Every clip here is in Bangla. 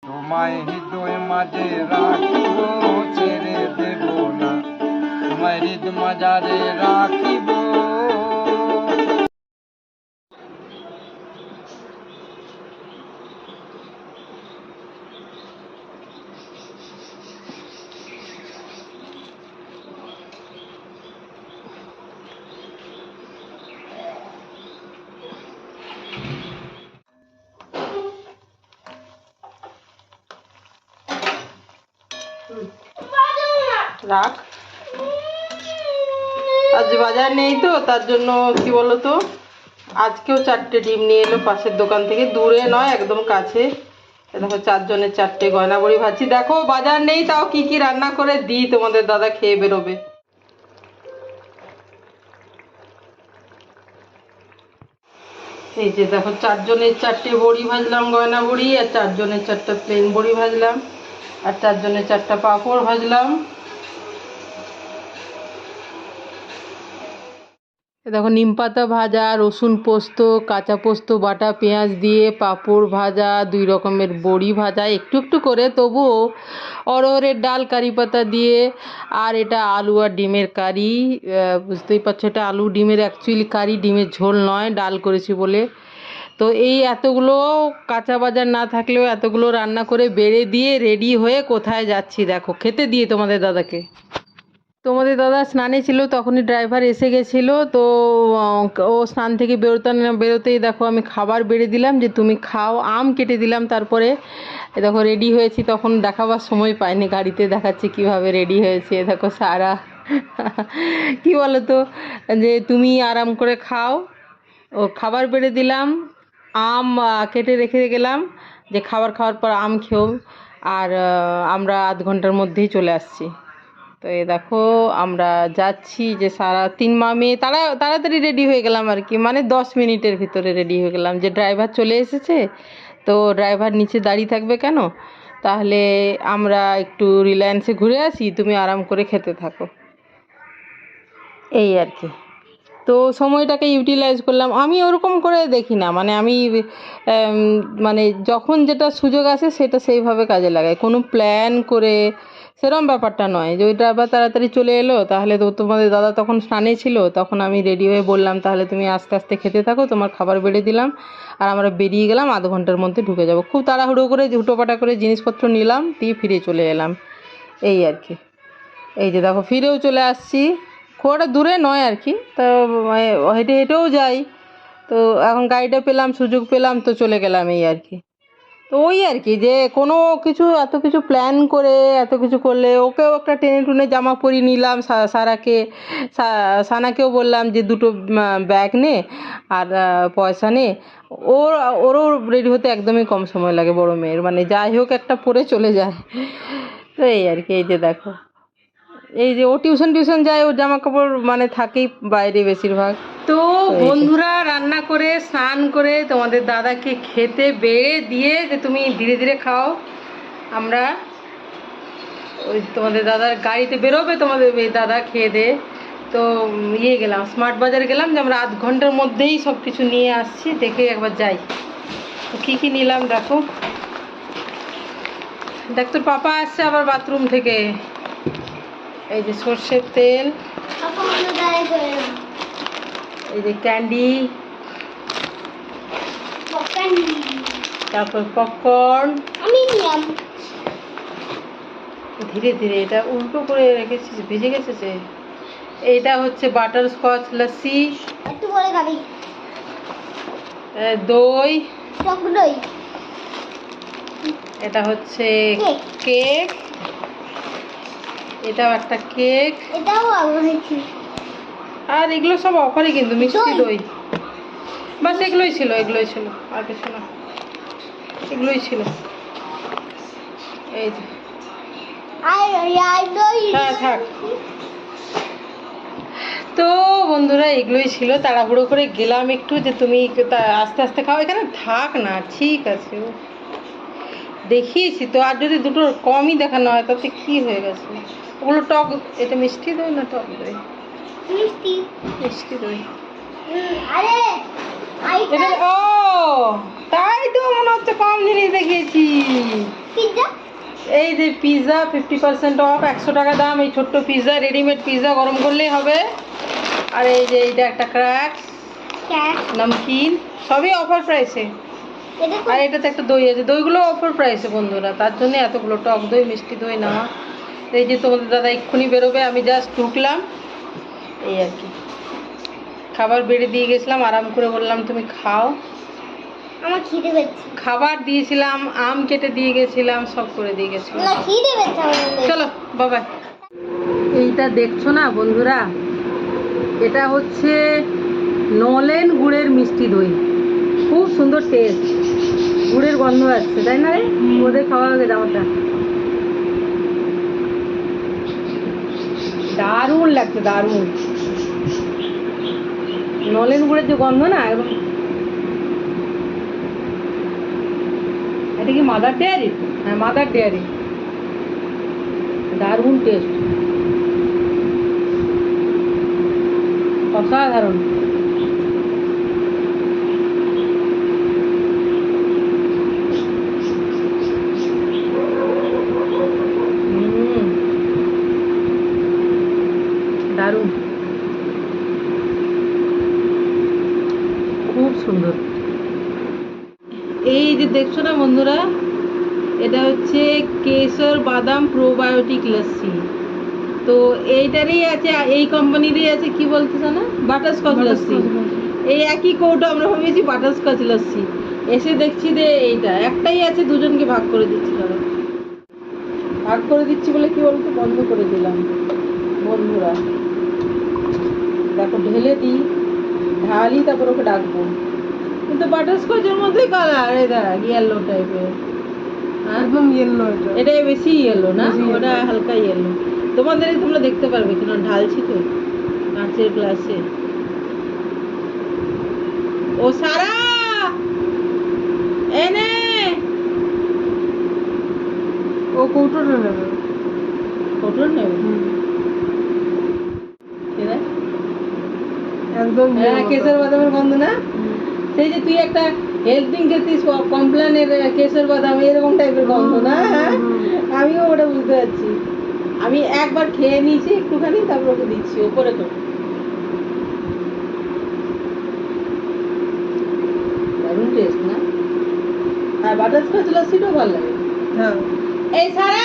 তোমায় হৃদয় মাঝে রাখিব, ছেড়ে দেব না, তোমায় হৃদয় মাঝারে রাখিব। রাখ, আজ বাজার নেই তো তার জন্য কি বলতো, আজকেও 4টে ডিম নিয়ে এলো পাশের দোকান থেকে, দূরে নয় একদম কাছে। দেখো 4 জনের 4টে গয়না বড়ি ভাজছি। দেখো বাজার নেই তাও কি কি রান্না করে দিই, তোমাদের দাদা খেয়ে বেরোবে। এই যে দেখো 4 জনের 4টে বড়ি ভাজলাম, গয়না বড়ি, আর 4 জনের 4টা প্লেন বড়ি ভাজলাম, আর 4 জনের 4টা পাঁপড় ভাজলাম। দেখো নিম পাতা ভাজা, রসুন পোস্ত, কাঁচা পোস্ত বাটা, পেঁয়াজ দিয়ে পাঁপড় ভাজা, 2 রকমের বড়ি ভাজা একটু একটু করে, তবুও অরহরের ডাল কারি পাতা দিয়ে, আর এটা আলু আর ডিমের কারি। বুঝতেই পারছো এটা আলু ডিমের অ্যাকচুয়ালি কারি, ডিমের ঝোল নয়, ডাল করেছি বলে। তো এই এতগুলো কাঁচা বাজার না থাকলেও এতগুলো রান্না করে বেড়ে দিয়ে রেডি হয়ে কোথায় যাচ্ছি দেখো, খেতে দিয়ে তোমাদের দাদাকে। তোমাদের দাদা স্নানে ছিল, তখনই ড্রাইভার এসে গেছিলো। তো ও স্নান থেকে বেরোতেই দেখো আমি খাবার বেড়ে দিলাম যে তুমি খাও, আম কেটে দিলাম। তারপরে দেখো রেডি হয়েছি, তখন দেখাবার সময় পাইনি, গাড়িতে দেখাচ্ছি কিভাবে রেডি হয়েছে। দেখো সারা কি বলো তো, যে তুমি আরাম করে খাও, ও খাবার বেড়ে দিলাম, আম কেটে রেখে গেলাম যে খাবার খাওয়ার পর আম খেও। আর আমরা আধ ঘন্টার মধ্যেই চলে আসছি। তো এই দেখো আমরা যাচ্ছি, যে সারা 3 মেয়ে তাড়াতাড়ি রেডি হয়ে গেলাম আর কি, মানে 10 মিনিটের ভিতরে রেডি হয়ে গেলাম, যে ড্রাইভার চলে এসেছে তো ড্রাইভার নিচে দাঁড়িয়ে থাকবে কেন, তাহলে আমরা একটু রিলায়েন্সে ঘুরে আসি, তুমি আরাম করে খেতে থাকো, এই আর কি। তো সময়টাকে ইউটিলাইজ করলাম। আমি ওরকম করে দেখি না, মানে আমি মানে যখন যেটা সুযোগ আসে সেটা সেইভাবে কাজে লাগাই, কোনো প্ল্যান করে সেরকম ব্যাপারটা নয়। যে ওই ড্রাইভার তাড়াতাড়ি চলে এলো, তাহলে তো তোমাদের দাদা তখন স্নানে ছিল, তখন আমি রেডি হয়ে বললাম তাহলে তুমি আস্তে আস্তে খেতে থাকো, তোমার খাবার বেড়ে দিলাম, আর আমরা বেরিয়ে গেলাম, আধ ঘন্টার মধ্যে ঢুকে যাব। খুব তাড়াহুড়ো করে হুটোপাটা করে জিনিসপত্র নিলাম, দিয়ে ফিরে চলে এলাম, এই আর কি। এই যে দেখো ফিরেও চলে আসছি, খুব একটা দূরে নয় আর কি, তো হেঁটে হেঁটেও যাই। তো এখন গাড়িটা পেলাম, সুযোগ পেলাম, তো চলে গেলাম, এই আর কি। তো ওই আর কি, যে কোনো কিছু এত কিছু প্ল্যান করে এত কিছু করলে, ওকেও একটা টেনে টুনে জামা পরিয়ে নিলাম, সারাকে সানাকেও বললাম যে 2টো ব্যাগ নে আর পয়সা নে। ওরও রেডি হতে একদমই কম সময় লাগে, বড় মেয়ের, মানে যাই হোক একটা পরে চলে যায়। তো এই আর কি। এই যে দেখো, এই যে ও টিউশন যায়, ওর জামা কাপড় মানে থাকেই বাইরে বেশিরভাগ। তো বন্ধুরা রান্না করে স্নান করে তোমাদের দাদাকে খেতে বেড়ে দিয়ে, যে তুমি ধীরে ধীরে খাও, আমরা ওই তোমাদের দাদার গাড়িতে বেরোবে, তোমাদের দাদা খেয়ে দে। তো গেলাম স্মার্ট বাজার গেলাম, যে আমরা আধ ঘন্টার মধ্যেই সব কিছু নিয়ে আসছি, দেখে একবার যাই। তো কী কী নিলাম দেখো, দেখ তোর পাপা আসছে আবার বাথরুম থেকে। এই যে সর্ষের তেল, এই যে ক্যান্ডি, তারপর পপকর্ন। ধীরে ধীরে, এটা উল্টো করে রেখেছিস, ভিজে গেছে যে। এইটা হচ্ছে বাটার স্কচ লস্যি, দই, এটা হচ্ছে কেক, এটাও একটা কেক, আর এগুলো সব অফারই কিন্তু, মিষ্টি দই, বাস এগুলোই ছিল আর কিছু না, এগুলোই ছিল। এই যে হ্যাঁ থাক। তো বন্ধুরা এগুলোই ছিল, তাড়াহুড়ো করে গেলাম একটু, যে তুমি আস্তে আস্তে খাও, এখানে থাক না, ঠিক আছে দেখিয়েছি তো, আর যদি 2টো কমই দেখানো হয় তাতে কি হয়ে গেছে। ওগুলো টক, এটা মিষ্টি দই না টক দই? মিষ্টি দই। ও তাই তো মনে হচ্ছে কম জিনিস দেখিয়েছি। এই যে পিৎজা 50% অফ, 100 টাকা দাম। এই ছোট্ট পিৎজা, রেডিমেড পিৎজা গরম করলেই হবে। আর এই যে এইটা একটা ক্র্যাক্স, নমকিন, সবই অফার প্রাইসে। আর এটাতে একটা দই আছে, দইগুলো অফার প্রাইসে বন্ধুরা, তার জন্য এতগুলো টক দই, মিষ্টি দই নেওয়া। এই যে তোমাদের দাদা এক্ষুনি বেরোবে, আমি জাস্ট ঢুকলাম, এই আর কি। খাবার বেড়ে দিয়ে গেছিলাম, আরাম করে বললাম তুমি খাও। আমার খিদে পেয়েছে। খাবার দিয়েছিলাম, আম কেটে দিয়ে গেছিলাম, সব করে দিয়ে গেছিলাম। না খিদে পেয়েছে আমার। চলো বাবা। এইটা দেখছো না বন্ধুরা, এটা হচ্ছে নলেন গুড়ের মিষ্টি দই। খুব সুন্দর টেস্ট, গুড়ের গন্ধ আসছে, তাই না রে? ওদের খাওয়া হবে দামটা, দারুণ লাগছে, দারুণ। নলেন গুড়ের যে গন্ধ না একদম। এটা কি মাদার ডেয়ারি? হ্যাঁ, মাদার ডেয়ারি। দারুণ টেস্ট, অসাধারণ। দারুণ, খুব সুন্দর। এই যে দেখছো না বন্ধুরা, এটা হচ্ছে কেশর বাদাম প্রোবায়োটিক লস্যি। তো এইটারই আছে, এই কোম্পানিরই আছে, কি বলতেছে না, বাটারস্কচ লস্যি। এই একই কৌটো, আমরা ভেবেছি বাটারস্কচ লস্যি, এসে দেখছি যে এইটা একটাই আছে, দুজনকে ভাগ করে দিচ্ছি। দাদা ভাগ করে দিচ্ছি বলে কি বলতো, বন্ধ করে দিলাম বন্ধুরা। দেখো ঢেলে দিই, ঢালি, তারপর ওকে ডাকবো। কিন্তু বাটারস্কচের মধ্যেই কালার, এই দেখ ইয়েলো টাইপের, একদম ইয়েলো। এটা বেশি ইয়েলো না, ওটা হালকা ইয়েলো। তোমাদের তোমরা দেখতে পারবে কিনা, ঢালছি তো কাঁচের গ্লাসে। ও সারা এনে, ও কৌটোটা নেবে, কৌটো নেবে একদম। হ্যাঁ, কেশর বাদামের গন্ধ না? সেই যে তুই একটা হেলথ ড্রিঙ্ক খেতিস, কমপ্লানের কেশর বাদাম, এরকম টাইপের গন্ধ না? হ্যাঁ, আমিও ওটা বুঝতে পারছি। আমি একবার খেয়ে নিয়েছি একটুখানি, তারপর ওকে দিচ্ছি ওপরে। তো দারুণ টেস্ট না? আর বাটারস্কচ লস্যিটাও ভালো লাগে। হ্যাঁ, এই সারা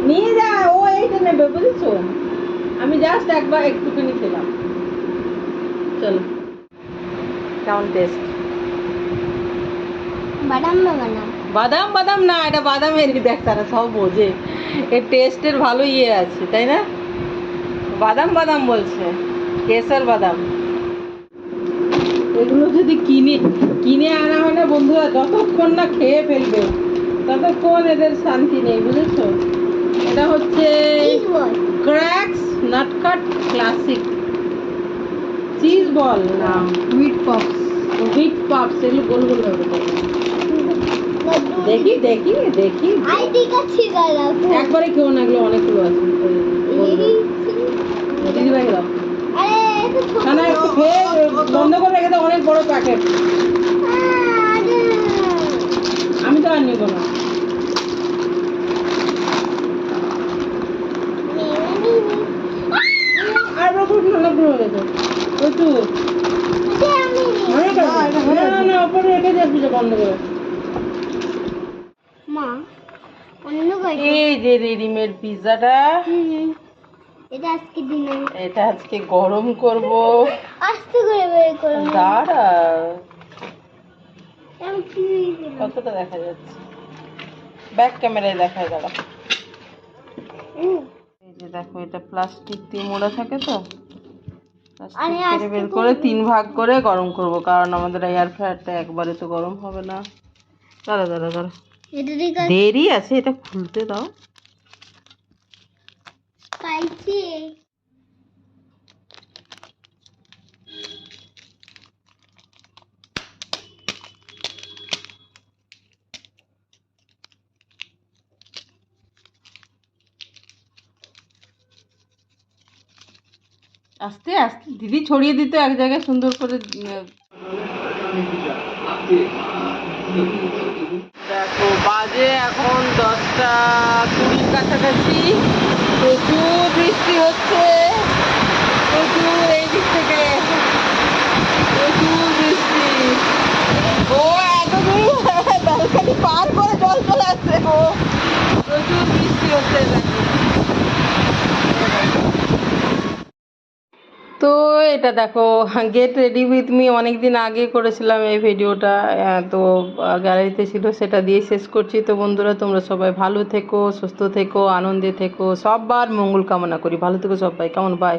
নিয়ে যা, ও এইটা নেবে বুঝেছো। আমি জাস্ট একবার একটুখানি খেলাম। চলো, কেমন টেস্ট? বাদাম না বাদাম, বাদাম বাদাম না, এটা বাদামের, দেখ তারা সব বোঝে, এর টেস্টের ভালো ইয়ে আছে, তাই না? বাদাম বাদাম বলছে, কেশর বাদাম। এগুলো যদি কিনে আনা হয় না বন্ধুরা, যতক্ষণ না খেয়ে ফেলবে ততক্ষণ এদের শান্তি নেই, বুঝেছো? এটা হচ্ছে ক্র্যাক্স নাটকাট ক্লাসিক চিজ বল না, হুইট পপস। হুইট পপস, এগুলো গোল গোল হবে। দেখি দেখি দেখি, আই ঠিক আছে দাদা, একবারে কেউ না, এগুলো অনেকগুলো আছে। দিদি ভাই দাও। আরে এটা ছোট না না, একটু খেয়ে বন্ধ করে রেখে দাও, অনেক বড় প্যাকেট। আমি তো আর নিব না। আর প্রচুর অনেকগুলো হয়ে গেছে, প্রচুর। না না, ওপরে রেখে যাচ্ছি বন্ধ করে। মা অন্য গাড়ি, এই যে রেডিমেড পিৎজাটা, এটা আজকে দিনে, এটা আজকে গরম করব। আস্তে করে বের করো। দাঁড়া, আমি কি দিলাম? কতটা দেখা যাচ্ছে, ব্যাক ক্যামেরায় দেখায়, দাঁড়া। এই যে দেখো, এটা প্লাস্টিক দিয়ে মোড়া থাকে, তো প্লাস্টিক কেটে বের করে 3 ভাগ করে গরম করব, কারণ আমাদের এয়ার ফ্রায়ারটা একবারে তো গরম হবে না। দাঁড়া দাঁড়া দাঁড়া, এটা ঠিক আছে, দেরি আছে, এটা খুলতে দাও। পাইছি। আস্তে আস্তে দিদি ছড়িয়ে দিত এক জায়গায় সুন্দর করে। দেখো বাজে বাজে এখন 10টা 20 কাছাকাছি। প্রচুর বৃষ্টি হচ্ছে, প্রচুর এই দিক থেকে প্রচুর বৃষ্টি। ও এত দূর ব্যালকনি পার করে জল চলে আসছে। ও প্রচুর বৃষ্টি হচ্ছে দেখো। তো এটা দেখো গেট রেডি উইথ মি অনেক দিন আগে করেছিলাম এই ভিডিওটা, তো গ্যালারিতে ছিল, সেটা দিয়ে শেষ করছি। তো বন্ধুরা তোমরা সবাই ভালো থেকো, সুস্থ থেকো, আনন্দে থেকো, সবার মঙ্গল কামনা করি। ভালো থেকো সবাই, কেমন, বাই।